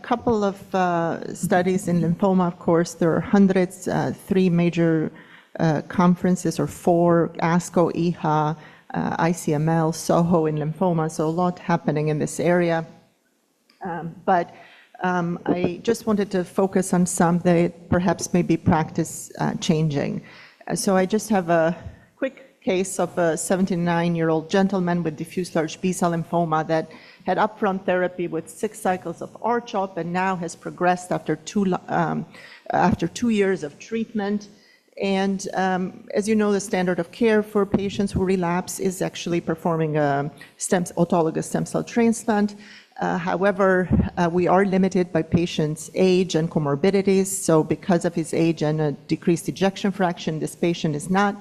couple of studies in lymphoma, of course. There are hundreds, 3 major conferences or 4, ASCO, EHA, ICML, SOHO in lymphoma, so a lot happening in this area. But I just wanted to focus on some that perhaps may be practice changing. So I just have a quick case of a 79-year-old gentleman with diffuse large B-cell lymphoma that had upfront therapy with 6 cycles of R-CHOP and now has progressed after 2 years of treatment. And as you know, the standard of care for patients who relapse is actually performing a autologous stem cell transplant. However, we are limited by patient's age and comorbidities. So because of his age and a decreased ejection fraction, this patient is not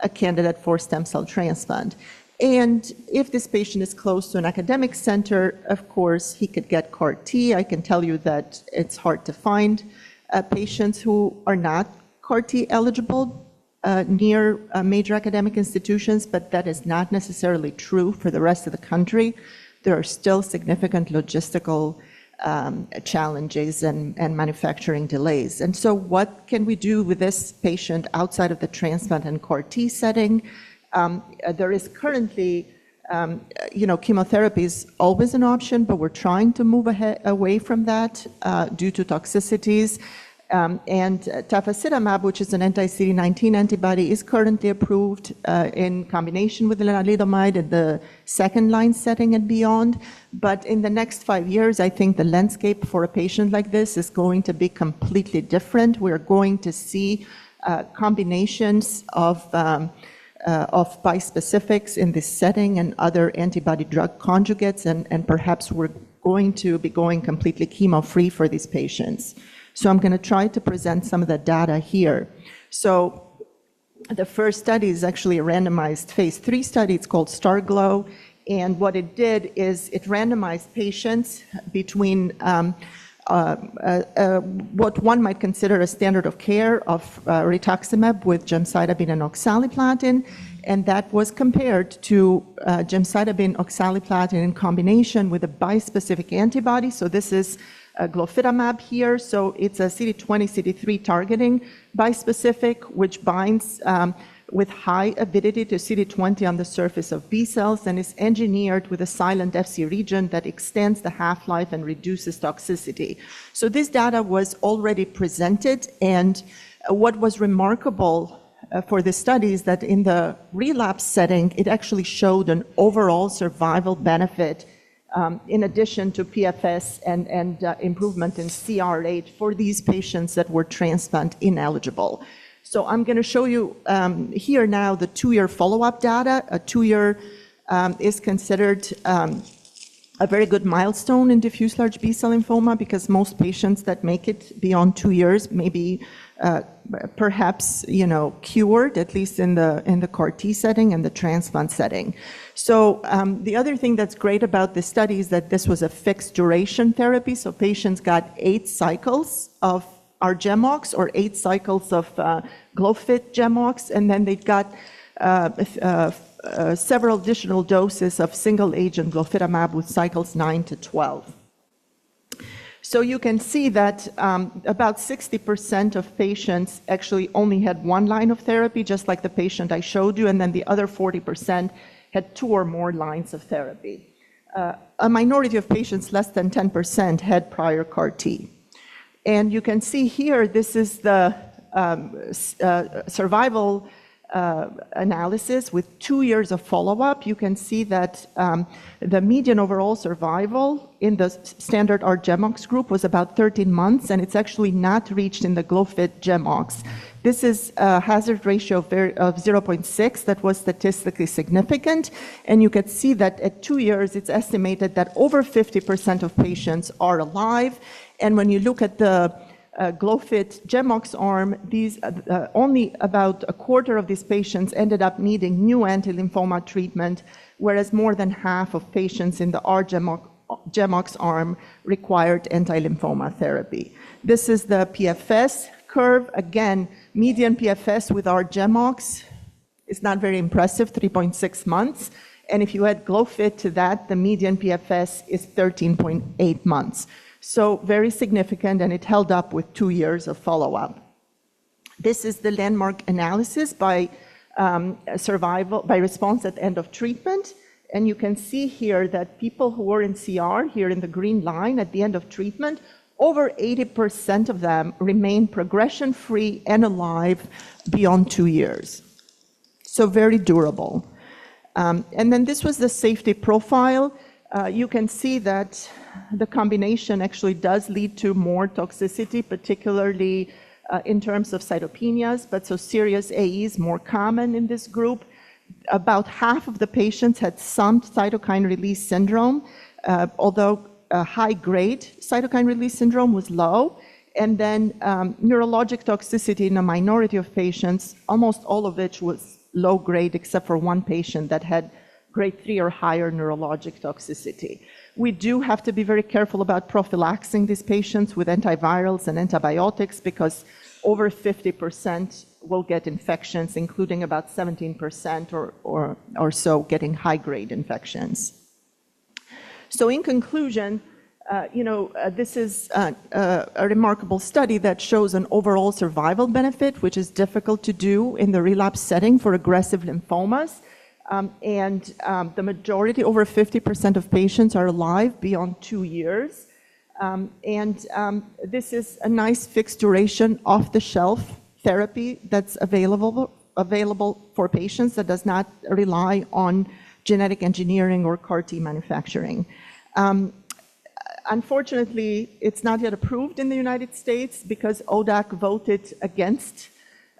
a candidate for stem cell transplant. And if this patient is close to an academic center, of course, he could get CAR T. I can tell you that it's hard to find patients who are not CAR T eligible near major academic institutions, but that is not necessarily true for the rest of the country. There are still significant logistical challenges and manufacturing delays. And so what can we do with this patient outside of the transplant and CAR T setting? There is currently, chemotherapy is always an option, but we're trying to move away from that due to toxicities. And tafasitamab, which is an anti-CD19 antibody, is currently approved in combination with lenalidomide in the second-line setting and beyond. But in the next 5 years, I think the landscape for a patient like this is going to be completely different. We're going to see combinations of bispecifics in this setting and other antibody-drug conjugates, and perhaps we're going to be going completely chemo-free for these patients. So I'm going to try to present some of the data here. So the first study is actually a randomized phase 3 study. It's called STARGLOW. And what it did is it randomized patients between what one might consider a standard of care of rituximab with gemcitabine and oxaliplatin. And that was compared to gemcitabine, oxaliplatin in combination with a bispecific antibody. So this is glofitamab here, so it's a CD20, CD3 targeting bispecific, which binds with high avidity to CD20 on the surface of B cells and is engineered with a silent Fc region that extends the half-life and reduces toxicity. So this data was already presented, and what was remarkable for this study is that in the relapse setting, it actually showed an overall survival benefit in addition to PFS and improvement in CR rate for these patients that were transplant ineligible. So I'm going to show you here now the 2-year follow-up data. A 2-year is considered a very good milestone in diffuse large B-cell lymphoma because most patients that make it beyond 2 years may be perhaps cured, at least in the CAR T setting and the transplant setting. So the other thing that's great about this study is that this was a fixed duration therapy. So patients got 8 cycles of R-GemOx or 8 cycles of Glofit GemOx, and then they got several additional doses of single-agent glofitamab with cycles 9 to 12. So you can see that about 60% of patients actually only had 1 line of therapy, just like the patient I showed you, and then the other 40% had 2 or more lines of therapy. A minority of patients, less than 10%, had prior CAR T. And you can see here, this is the survival analysis with 2 years of follow-up. You can see that the median overall survival in the standard R-GemOx group was about 13 months, and it's actually not reached in the Glofit GemOx. This is a hazard ratio of 0.6 that was statistically significant, and you can see that at 2 years, it's estimated that over 50% of patients are alive, and when you look at the Glofit GemOx arm, only about a quarter of these patients ended up needing new anti-lymphoma treatment, whereas more than half of patients in the R-GemOx arm required anti-lymphoma therapy. This is the PFS curve. Again, median PFS with R-GemOx is not very impressive, 3.6 months. And if you add Glofit to that, the median PFS is 13.8 months. So very significant, and it held up with 2 years of follow-up. This is the landmark analysis by survival, by response at end of treatment. And you can see here that people who were in CR, here in the green line at the end of treatment, over 80% of them remain progression-free and alive beyond 2 years. So very durable. And then this was the safety profile. You can see that the combination actually does lead to more toxicity, particularly in terms of cytopenias, but so serious AEs more common in this group. About half of the patients had some cytokine release syndrome, although high-grade cytokine release syndrome was low. And then neurologic toxicity in a minority of patients, almost all of which was low-grade, except for one patient that had grade 3 or higher neurologic toxicity. We do have to be very careful about prophylaxing these patients with antivirals and antibiotics because over 50% will get infections, including about 17% or so getting high-grade infections. So in conclusion, this is a remarkable study that shows an overall survival benefit, which is difficult to do in the relapse setting for aggressive lymphomas. The majority, over 50% of patients are alive beyond 2 years. This is a nice fixed duration off-the-shelf therapy that's available for patients that does not rely on genetic engineering or CAR T manufacturing. Unfortunately, it's not yet approved in the United States because ODAC voted against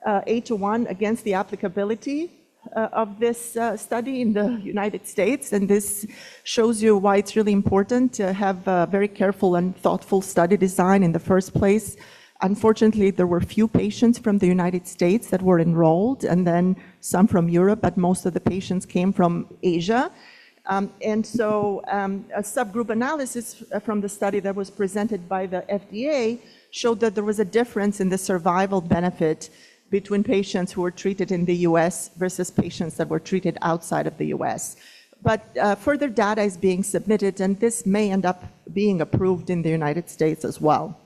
8-1 against the applicability of this study in the United States. And this shows you why it's really important to have a very careful and thoughtful study design in the first place. Unfortunately, there were few patients from the United States that were enrolled, and then some from Europe, but most of the patients came from Asia. A subgroup analysis from the study that was presented by the FDA showed that there was a difference in the survival benefit between patients who were treated in the US versus patients that were treated outside of the US. But further data is being submitted, and this may end up being approved in the United States as well.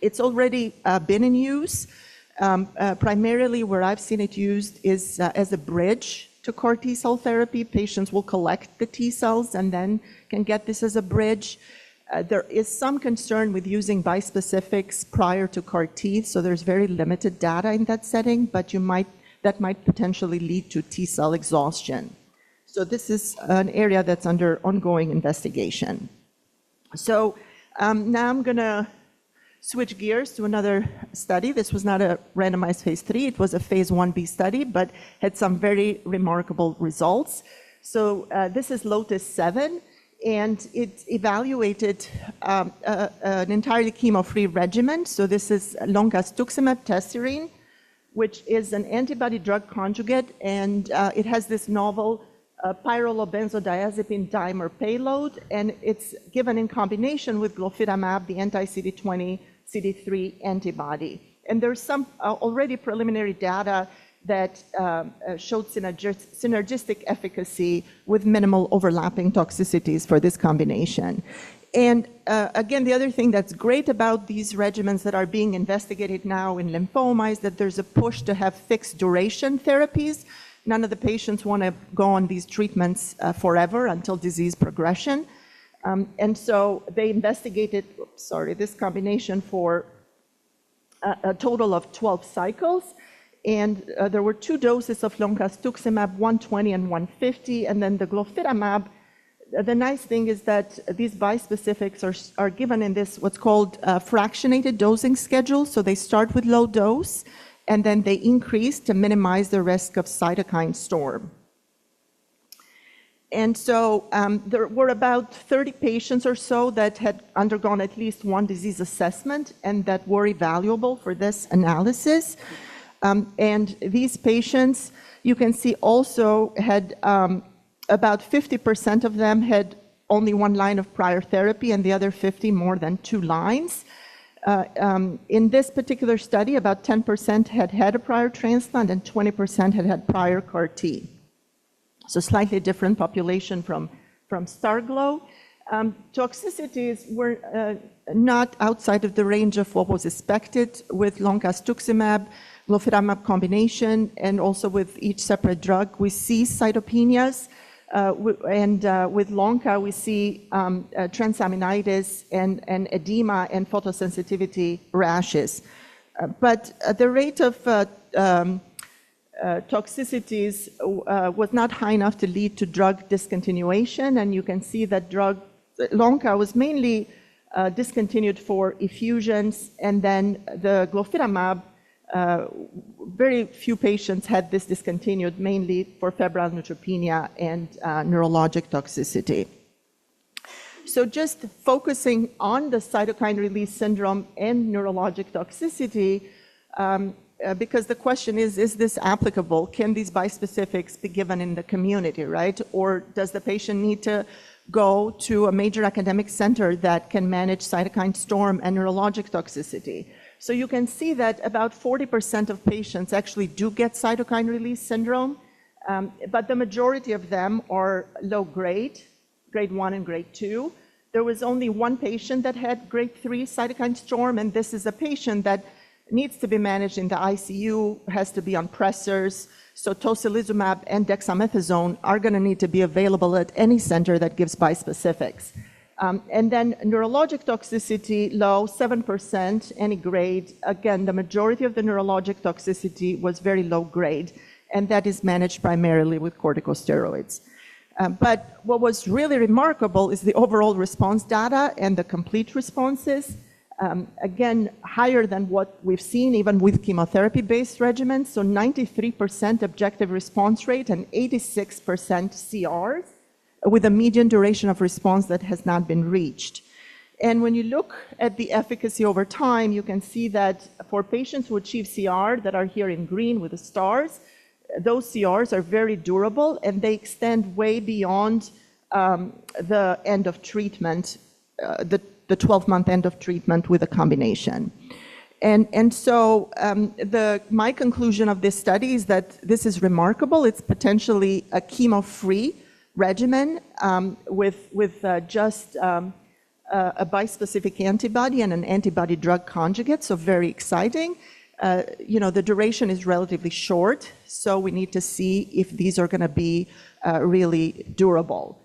It's already been in use. Primarily where I've seen it used is as a bridge to CAR T cell therapy. Patients will collect the T cells and then can get this as a bridge. There is some concern with using bispecifics prior to CAR T, so there's very limited data in that setting, but that might potentially lead to T cell exhaustion. So this is an area that's under ongoing investigation. So now I'm going to switch gears to another study. This was not a randomized phase 3. It was a phase 1b study, but had some very remarkable results. So this is LOTUS-7, and it evaluated an entirely chemo-free regimen. So this is loncastuximab tesirine, which is an antibody-drug conjugate, and it has this novel pyrrolobenzodiazepine dimer payload, and it's given in combination with glofitamab, the anti-CD20, CD3 antibody. And there's some already preliminary data that showed synergistic efficacy with minimal overlapping toxicities for this combination. And again, the other thing that's great about these regimens that are being investigated now in lymphoma is that there's a push to have fixed duration therapies. None of the patients want to go on these treatments forever until disease progression. And so they investigated, this combination for a total of 12 cycles. And there were 2 doses of loncastuximab, 120 and 150, and then the glofitamab. The nice thing is that these bispecifics are given in this what's called fractionated dosing schedule. So they start with low dose, and then they increase to minimize the risk of cytokine storm. And so there were about 30 patients or so that had undergone at least one disease assessment and that were evaluable for this analysis. And these patients, you can see also had about 50% of them had only 1 line of prior therapy, and the other 50 more than 2 lines. In this particular study, about 10% had had a prior transplant and 20% had had prior CAR T. So slightly different population from STARGLO. Toxicities were not outside of the range of what was expected with loncastuximab, glofitamab combination, and also with each separate drug. We see cytopenias, and with lonca, we see transaminitis and edema and photosensitivity rashes. But the rate of toxicities was not high enough to lead to drug discontinuation, and you can see that lonca was mainly discontinued for effusions, and then the glofitamab, very few patients had this discontinued, mainly for febrile neutropenia and neurologic toxicity. So just focusing on the cytokine release syndrome and neurologic toxicity, because the question is this applicable? Can these bispecifics be given in the community, right? Or does the patient need to go to a major academic center that can manage cytokine storm and neurologic toxicity? So you can see that about 40% of patients actually do get cytokine release syndrome, but the majority of them are low grade, grade 1 and grade 2. There was only one patient that had grade 3 cytokine storm, and this is a patient that needs to be managed in the ICU, has to be on pressors. So tocilizumab and dexamethasone are going to need to be available at any center that gives bispecifics. And then neurologic toxicity, low, 7%, any grade. Again, the majority of the neurologic toxicity was very low grade, and that is managed primarily with corticosteroids. But what was really remarkable is the overall response data and the complete responses. Again, higher than what we've seen even with chemotherapy-based regimens, so 93% objective response rate and 86% CRs, with a median duration of response that has not been reached. And when you look at the efficacy over time, you can see that for patients who achieve CR that are here in green with the stars, those CRs are very durable and they extend way beyond the end of treatment, the 12-month end of treatment with a combination. And so my conclusion of this study is that this is remarkable. It's potentially a chemo-free regimen with just a bispecific antibody and an antibody drug conjugate, so very exciting. The duration is relatively short, so we need to see if these are going to be really durable.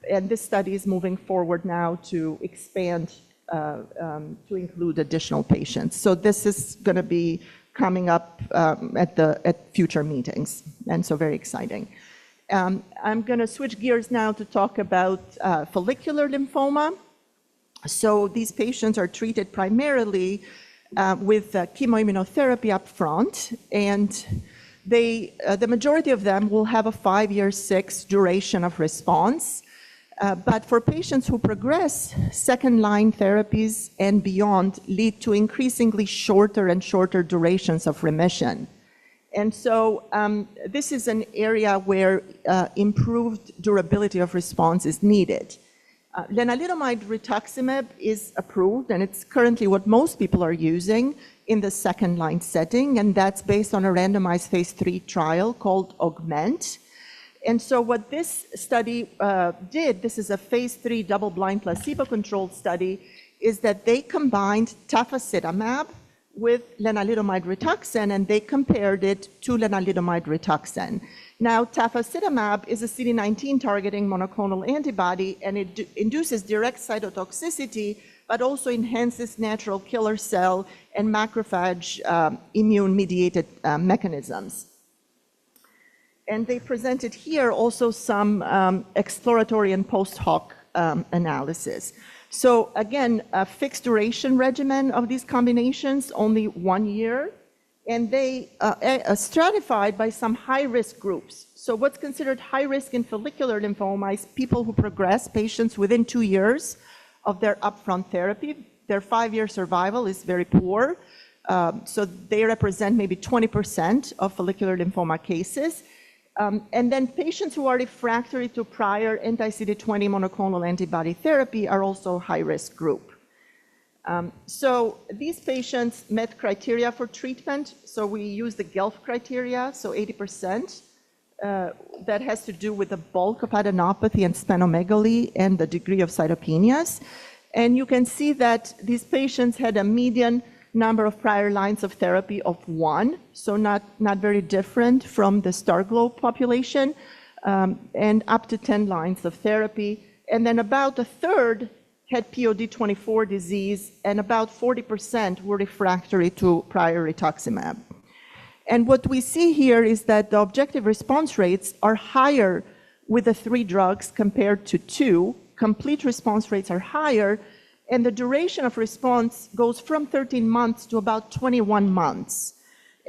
And this study is moving forward now to expand to include additional patients. So this is going to be coming up at future meetings, and so very exciting. I'm going to switch gears now to talk about follicular lymphoma. So these patients are treated primarily with chemoimmunotherapy up front, and the majority of them will have a 5-year, 6 duration of response. But for patients who progress, second-line therapies and beyond lead to increasingly shorter and shorter durations of remission. And so this is an area where improved durability of response is needed. Lenalidomide rituximab is approved, and it's currently what most people are using in the second-line setting, and that's based on a randomized phase 3 trial called AUGMENT. And so what this study did, this is a phase 3 double-blind placebo-controlled study, is that they combined tafasitamab with lenalidomide rituximab, and they compared it to lenalidomide rituximab. Now, tafasitamab is a CD19 targeting monoclonal antibody, and it induces direct cytotoxicity, but also enhances natural killer cell and macrophage immune-mediated mechanisms. And they presented here also some exploratory and post-hoc analysis. So again, a fixed duration regimen of these combinations, only 1 year, and they stratified by some high-risk groups. So what's considered high risk in follicular lymphoma is people who progress, patients within 2 years of their upfront therapy. Their 5-year survival is very poor. So they represent maybe 20% of follicular lymphoma cases. And then patients who are refractory to prior anti-CD20 monoclonal antibody therapy are also a high-risk group. So these patients met criteria for treatment. So we use the GELF criteria, so 80% that has to do with the bulk of adenopathy and splenomegaly and the degree of cytopenias. And you can see that these patients had a median number of prior lines of therapy of 1, so not very different from the star globe population, and up to 10 lines of therapy. And then about a third had POD24 disease, and about 40% were refractory to prior rituximab. And what we see here is that the objective response rates are higher with the 3 drugs compared to 2. Complete response rates are higher, and the duration of response goes from 13 months to about 21 months.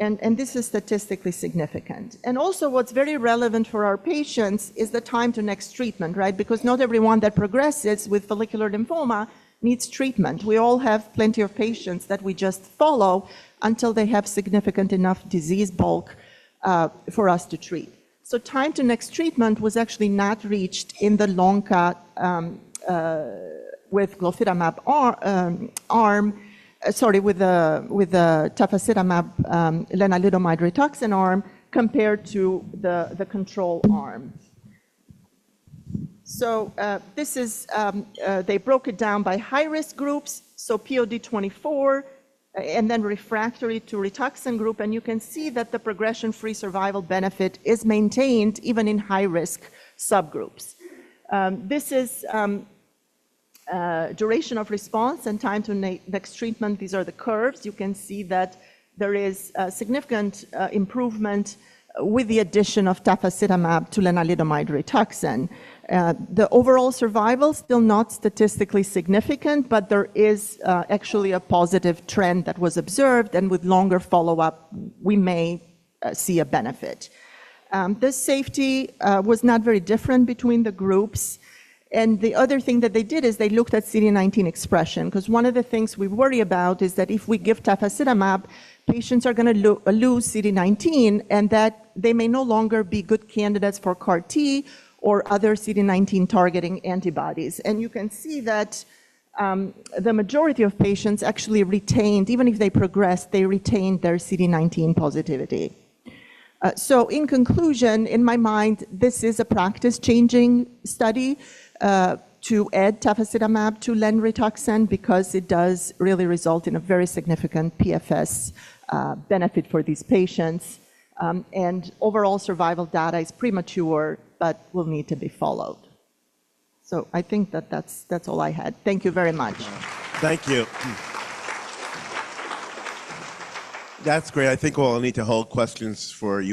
And this is statistically significant. And also what's very relevant for our patients is the time to next treatment, right? Because not everyone that progresses with follicular lymphoma needs treatment. We all have plenty of patients that we just follow until they have significant enough disease bulk for us to treat. So time to next treatment was actually not reached in the LONCA with glofitamab with the tafasitamab lenalidomide rituximab arm compared to the control arm. So this is, they broke it down by high-risk groups, so POD24, and then refractory to Rituxan group, and you can see that the progression-free survival benefit is maintained even in high-risk subgroups. This is duration of response and time to next treatment. These are the curves. You can see that there is a significant improvement with the addition of tafasitamab to lenalidomide Rituxan. The overall survival still not statistically significant, but there is actually a positive trend that was observed, and with longer follow-up, we may see a benefit. The safety was not very different between the groups. And the other thing that they did is they looked at CD19 expression, because one of the things we worry about is that if we give tafasitamab, patients are going to lose CD19, and that they may no longer be good candidates for CAR T or other CD19 targeting antibodies. And you can see that the majority of patients actually retained, even if they progressed, they retained their CD19 positivity. So in conclusion, in my mind, this is a practice-changing study to add tafasitamab to len-rituxan, because it does really result in a very significant PFS benefit for these patients. And overall survival data is premature, but will need to be followed. So I think that that's all I had. Thank you very much. Thank you. That's great. I think we'll need to hold questions for you.